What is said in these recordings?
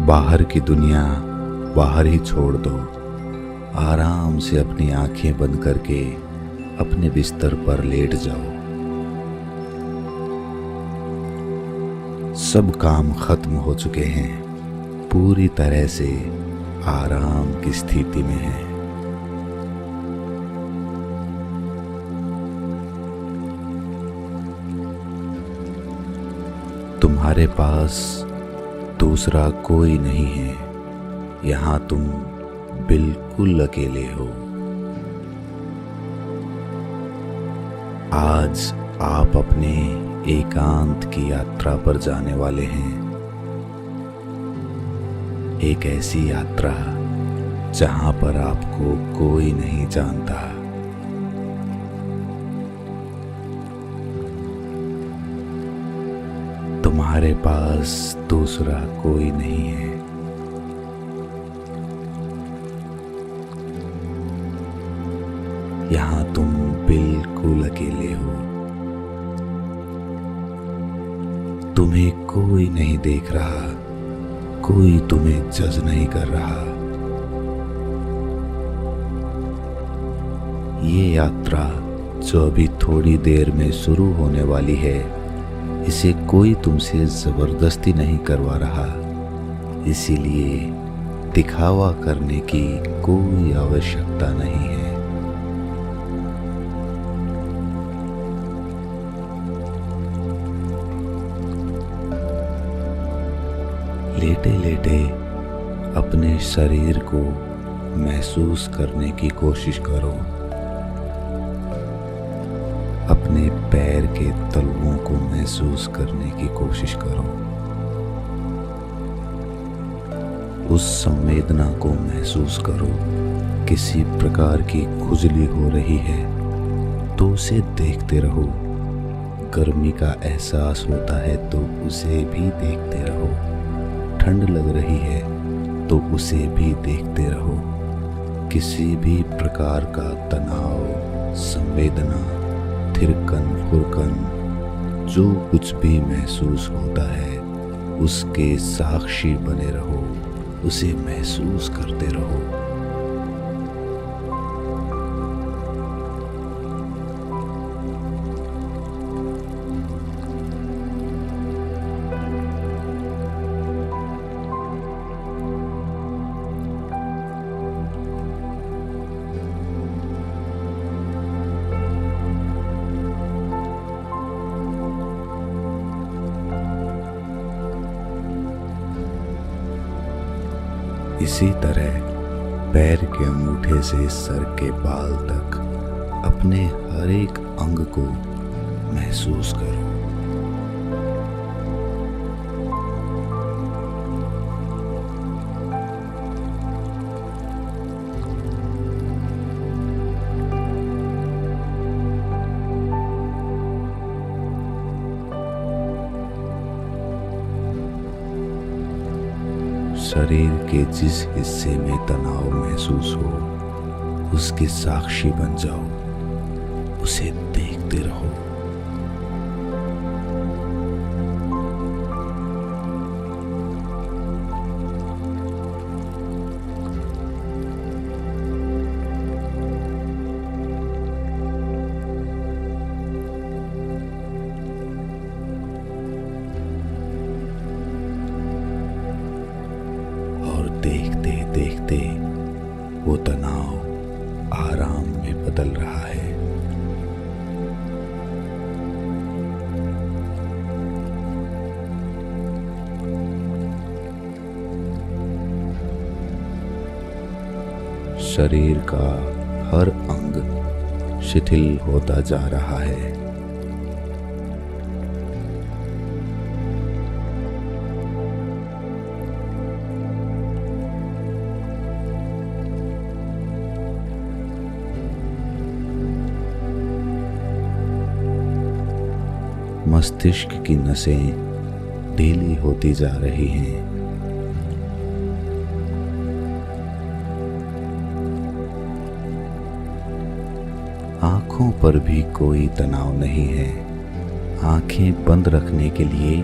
बाहर की दुनिया बाहर ही छोड़ दो। आराम से अपनी आंखें बंद करके अपने बिस्तर पर लेट जाओ। सब काम खत्म हो चुके हैं, पूरी तरह से आराम की स्थिति में है। तुम्हारे पास दूसरा कोई नहीं है। यहाँ तुम बिल्कुल अकेले हो। आज आप अपने एकांत की यात्रा पर जाने वाले हैं। एक ऐसी यात्रा जहां पर आपको कोई नहीं जानता। तुम्हारे पास दूसरा कोई नहीं है। यहाँ तुम बिल्कुल अकेले हो। तुम्हें कोई नहीं देख रहा, कोई तुम्हें जज नहीं कर रहा। ये यात्रा जो अभी थोड़ी देर में शुरू होने वाली है, इसे कोई तुमसे जबरदस्ती नहीं करवा रहा। इसीलिए दिखावा करने की कोई आवश्यकता नहीं है। लेटे लेटे अपने शरीर को महसूस करने की कोशिश करो। अपने पैर के तलवों को महसूस करने की कोशिश करो। उस संवेदना को महसूस करो। किसी प्रकार की खुजली हो रही है तो उसे देखते रहो। गर्मी का एहसास होता है तो उसे भी देखते रहो। ठंड लग रही है तो उसे भी देखते रहो। किसी भी प्रकार का तनाव, संवेदना, थिरकन फुरकन, जो कुछ भी महसूस होता है उसके साक्षी बने रहो। उसे महसूस करते रहो। इसी तरह पैर के अंगूठे से सर के बाल तक अपने हर एक अंग को महसूस करो। शरीर के जिस हिस्से में तनाव महसूस हो उसके साक्षी बन जाओ। उसे देखते रहो। देखते देखते वो तनाव आराम में बदल रहा है। शरीर का हर अंग शिथिल होता जा रहा है। मस्तिष्क की नसें ढीली होती जा रही हैं। आंखों पर भी कोई तनाव नहीं है। आंखें बंद रखने के लिए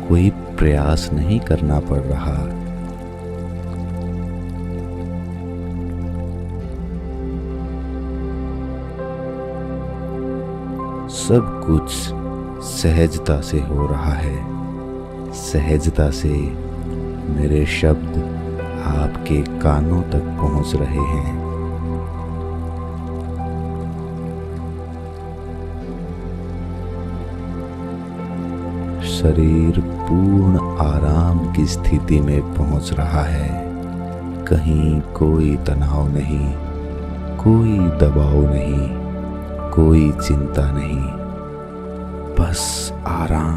कोई प्रयास नहीं करना पड़ रहा। सब कुछ सहजता से हो रहा है। सहजता से मेरे शब्द आपके कानों तक पहुंच रहे हैं। शरीर पूर्ण आराम की स्थिति में पहुंच रहा है। कहीं कोई तनाव नहीं, कोई दबाव नहीं, कोई चिंता नहीं, बस आराम।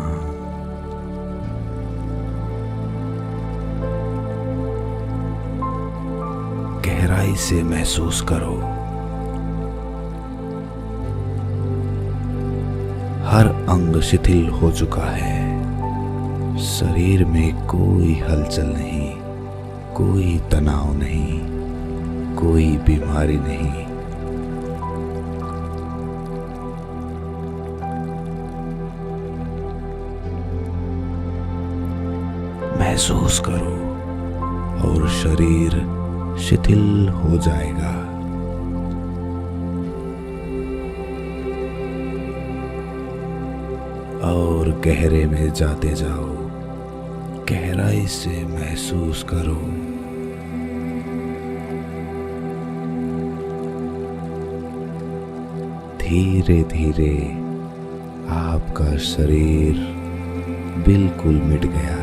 गहराई से महसूस करो। हर अंग शिथिल हो चुका है। शरीर में कोई हलचल नहीं, कोई तनाव नहीं, कोई बीमारी नहीं। महसूस करो और शरीर शिथिल हो जाएगा। और गहरे में जाते जाओ। गहराई से महसूस करो। धीरे धीरे आपका शरीर बिल्कुल मिट गया।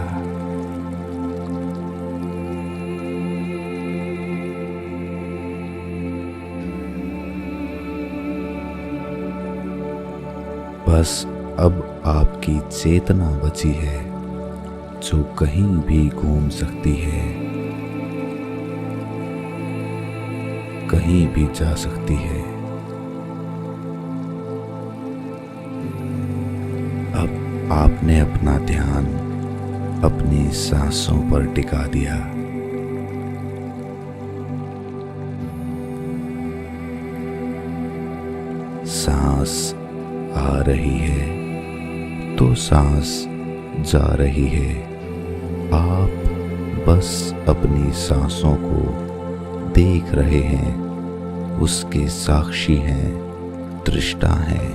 बस अब आपकी चेतना बची है, जो कहीं भी घूम सकती है, कहीं भी जा सकती है। अब आपने अपना ध्यान अपनी सांसों पर टिका दिया। सांस आ रही है तो सांस जा रही है। आप बस अपनी सांसों को देख रहे हैं, उसके साक्षी हैं, दृष्टा हैं।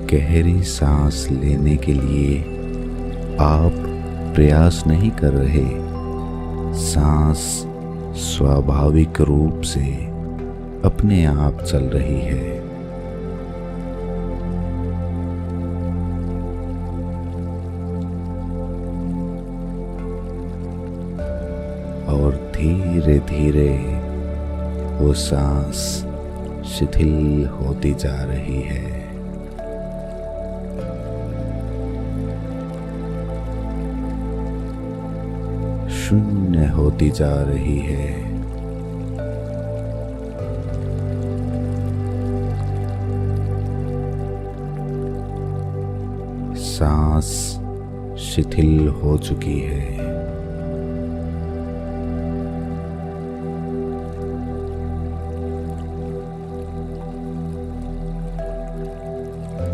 गहरी सांस लेने के लिए आप प्रयास नहीं कर रहे। सांस स्वाभाविक रूप से अपने आप चल रही है। और धीरे धीरे वो सांस शिथिल होती जा रही है। शून्य होती जा रही है। सांस शिथिल हो चुकी है।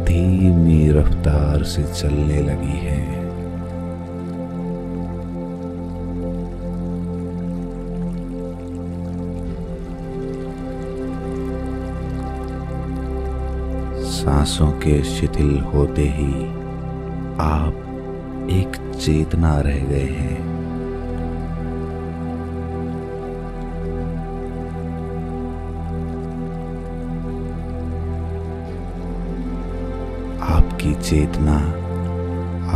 धीमी रफ्तार से चलने लगी है। सांसों के शिथिल होते ही आप एक चेतना रह गए हैं। आपकी चेतना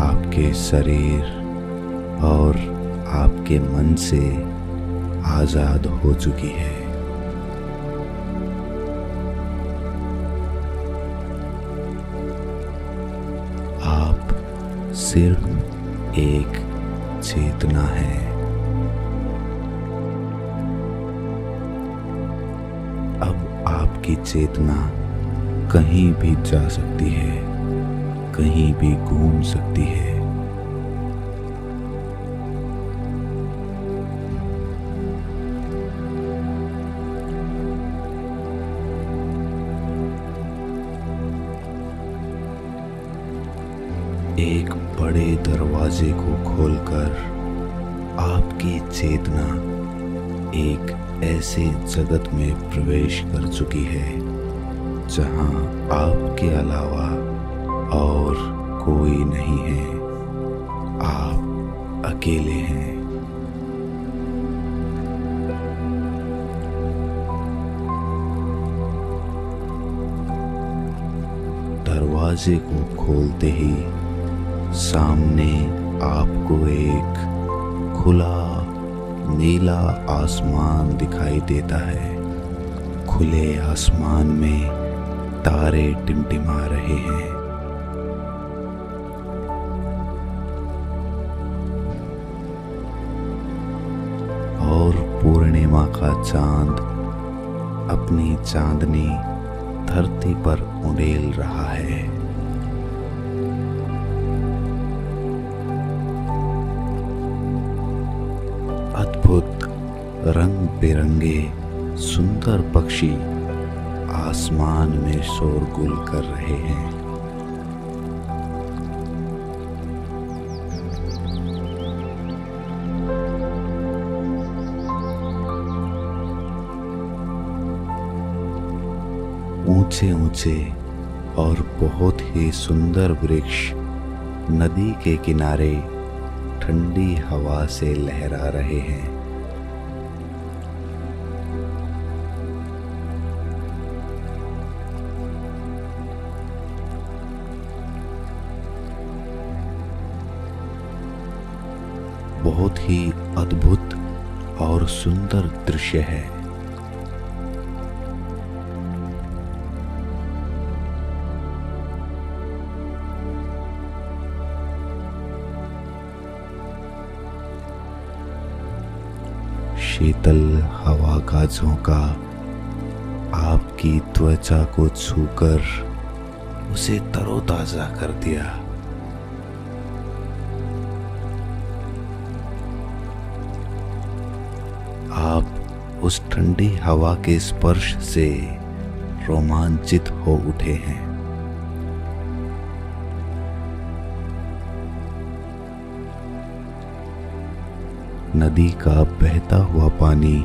आपके शरीर और आपके मन से आजाद हो चुकी है। सिर्फ एक चेतना है। अब आपकी चेतना कहीं भी जा सकती है, कहीं भी घूम सकती है। एक बड़े दरवाजे को खोलकर आपकी चेतना एक ऐसे जगत में प्रवेश कर चुकी है जहां आपके अलावा और कोई नहीं है। आप अकेले हैं। दरवाजे को खोलते ही सामने आपको एक खुला नीला आसमान दिखाई देता है। खुले आसमान में तारे टिमटिमा रहे हैं। और पूर्णिमा का चांद अपनी चांदनी धरती पर उड़ेल रहा है। अद्भुत रंग बिरंगे सुंदर पक्षी आसमान में शोरगुल कर रहे हैं। ऊंचे ऊंचे और बहुत ही सुंदर वृक्ष नदी के किनारे ठंडी हवा से लहरा रहे हैं। बहुत ही अद्भुत और सुंदर दृश्य है। शीतल हवा का झोंका आपकी त्वचा को छूकर उसे तरोताजा कर दिया। आप उस ठंडी हवा के स्पर्श से रोमांचित हो उठे हैं। नदी का बहता हुआ पानी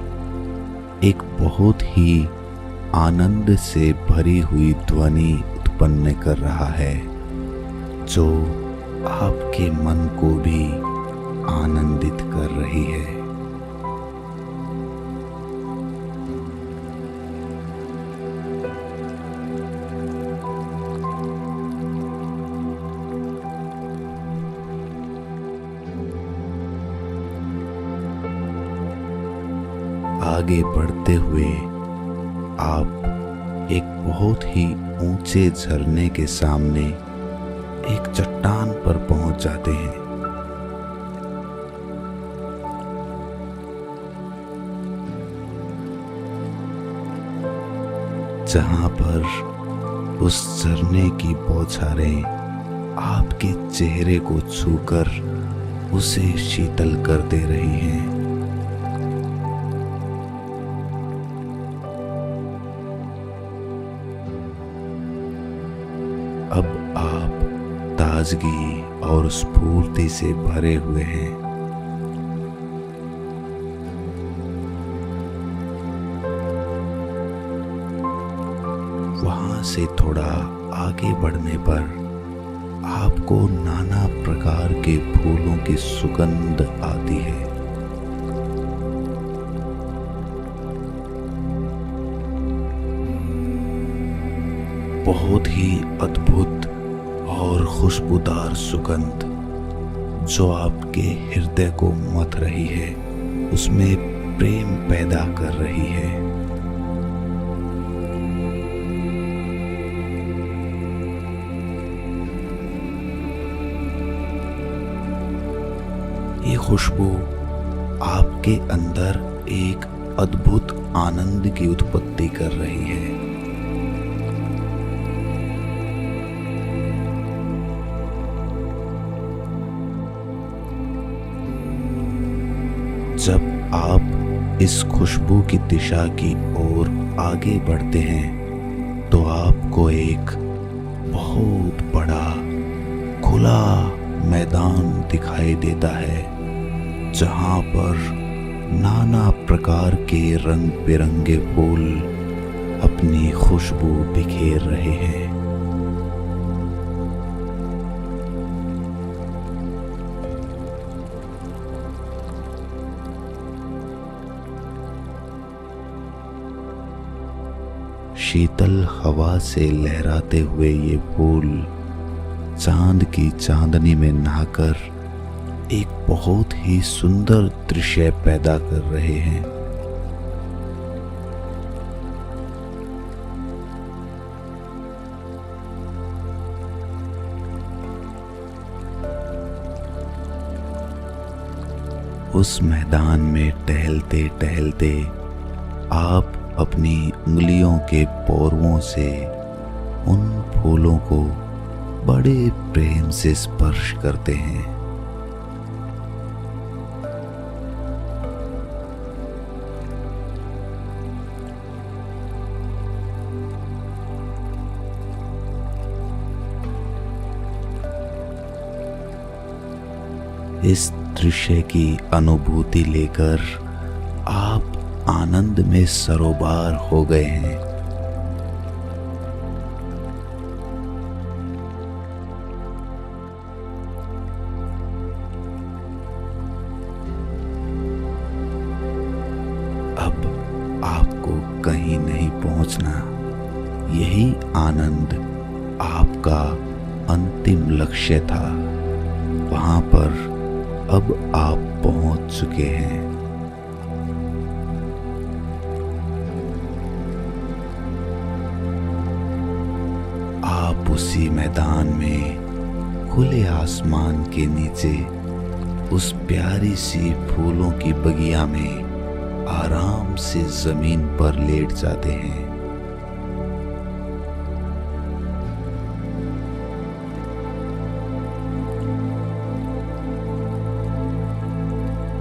एक बहुत ही आनंद से भरी हुई ध्वनि उत्पन्न कर रहा है, जो आपके मन को भी आनंदित कर रही है। आगे बढ़ते हुए आप एक बहुत ही ऊंचे झरने के सामने एक चट्टान पर पहुंच जाते हैं। जहां पर उस झरने की बौछारें आपके चेहरे को छूकर उसे शीतल कर दे रही हैं। अब आप ताजगी और स्फूर्ति से भरे हुए हैं। वहां से थोड़ा आगे बढ़ने पर आपको नाना प्रकार के फूलों की सुगंध आती है। बहुत ही अद्भुत और खुशबूदार सुगंध जो आपके हृदय को मथ रही है, उसमें प्रेम पैदा कर रही है। ये खुशबू आपके अंदर एक अद्भुत आनंद की उत्पत्ति कर रही है। जब आप इस खुशबू की दिशा की ओर आगे बढ़ते हैं तो आपको एक बहुत बड़ा खुला मैदान दिखाई देता है, जहां पर नाना प्रकार के रंग बिरंगे फूल अपनी खुशबू बिखेर रहे हैं। शीतल हवा से लहराते हुए ये फूल चांद की चांदनी में नहाकर एक बहुत ही सुंदर दृश्य पैदा कर रहे हैं। उस मैदान में टहलते टहलते आप अपनी उंगलियों के पोरवों से उन फूलों को बड़े प्रेम से स्पर्श करते हैं। इस दृश्य की अनुभूति लेकर आप आनंद में सरोबार हो गए हैं। अब आपको कहीं नहीं पहुंचना, यही आनंद आपका अंतिम लक्ष्य था। वहां पर अब आप पहुंच चुके हैं। आप उसी मैदान में खुले आसमान के नीचे उस प्यारी सी फूलों की बगिया में आराम से जमीन पर लेट जाते हैं।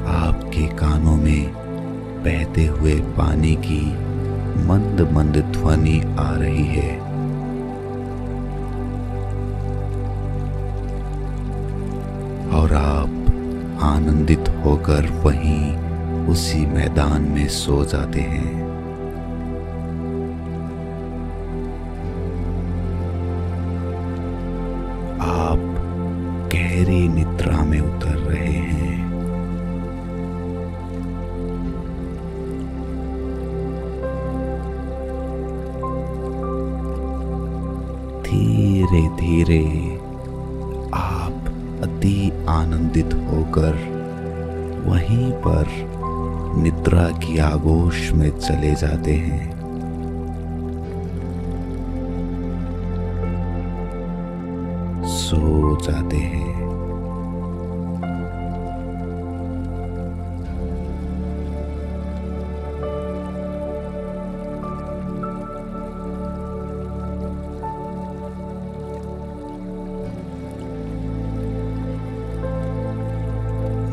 आपके कानों में बहते हुए पानी की मंद मंद ध्वनि आ रही है। और आप आनंदित होकर वहीं उसी मैदान में सो जाते हैं। आप गहरी निद्रा में उतर रहे हैं। धीरे धीरे आप अति आनंदित होकर वहीं पर निद्रा की आगोश में चले जाते हैं। सो जाते हैं।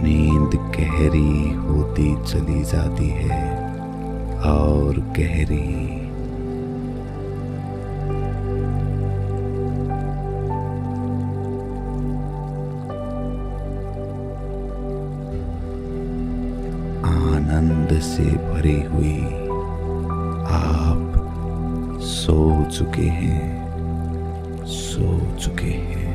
नींद गहरी होती चली जाती है और गहरी। आनंद से भरी हुई आप सो चुके हैं, सो चुके हैं।